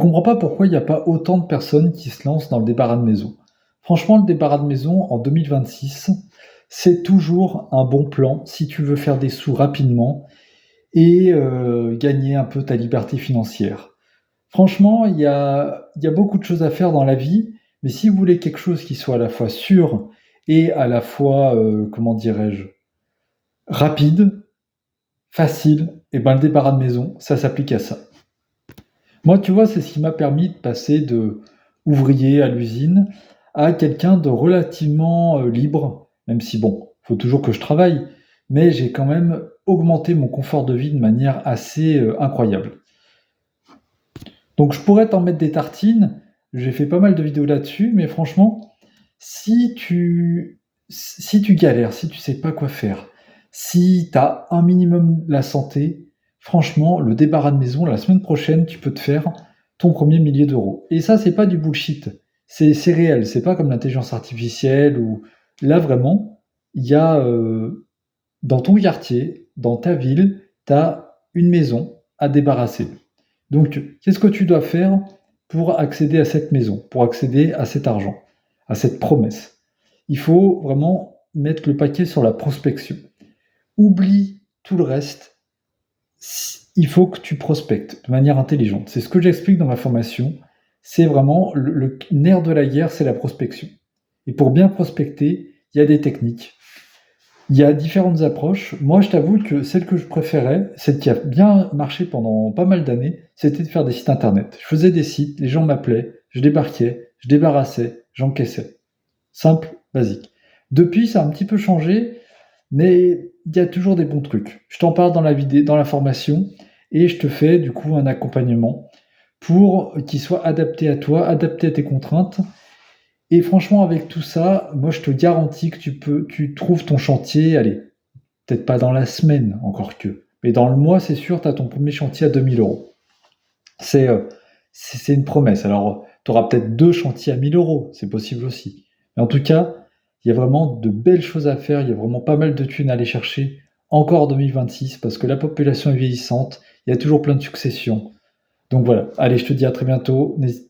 comprends pas pourquoi il n'y a pas autant de personnes qui se lancent dans le débarras de maison. Franchement, le débarras de maison en 2026, c'est toujours un bon plan si tu veux faire des sous rapidement et gagner un peu ta liberté financière. Franchement, il y a beaucoup de choses à faire dans la vie, mais si vous voulez quelque chose qui soit à la fois sûr et à la fois, comment dirais-je, rapide, facile, et ben le débarras de maison, ça s'applique à ça. Moi, tu vois, c'est ce qui m'a permis de passer de ouvrier à l'usine à quelqu'un de relativement libre, même si bon, faut toujours que je travaille, mais j'ai quand même augmenté mon confort de vie de manière assez incroyable. Donc je pourrais t'en mettre des tartines, j'ai fait pas mal de vidéos là-dessus, mais franchement, si tu, si tu galères, si tu sais pas quoi faire, si tu as un minimum la santé, franchement, le débarras de maison, la semaine prochaine, tu peux te faire ton premier millier d'euros. Et ça, c'est pas du bullshit. C'est réel, c'est pas comme l'intelligence artificielle ou là vraiment, il y a dans ton quartier, dans ta ville, tu as une maison à débarrasser. Donc, qu'est-ce que tu dois faire pour accéder à cette maison, pour accéder à cet argent, à cette promesse? Il faut vraiment mettre le paquet sur la prospection. Oublie tout le reste. Il faut que tu prospectes de manière intelligente. C'est ce que j'explique dans ma formation. C'est vraiment le nerf de la guerre, c'est la prospection. Et pour bien prospecter, il y a des techniques. Il y a différentes approches. Moi, je t'avoue que celle que je préférais, celle qui a bien marché pendant pas mal d'années, c'était de faire des sites internet. Je faisais des sites, les gens m'appelaient, je débarquais, je débarrassais, j'encaissais. Simple, basique. Depuis, ça a un petit peu changé, mais il y a toujours des bons trucs. Je t'en parle dans la vidéo, dans la formation, et je te fais du coup un accompagnement pour qu'il soit adapté à toi, adapté à tes contraintes. Et franchement, avec tout ça, moi je te garantis que tu trouves ton chantier, allez, peut-être pas dans la semaine, encore que, mais dans le mois, c'est sûr, tu as ton premier chantier à 2 000 euros. C'est c'est une promesse. Alors, tu auras peut-être deux chantiers à 1 000 euros, c'est possible aussi. Mais en tout cas, il y a vraiment de belles choses à faire, il y a vraiment pas mal de thunes à aller chercher encore en 2026, parce que la population est vieillissante, il y a toujours plein de successions. Donc voilà, allez, je te dis à très bientôt. N'hésite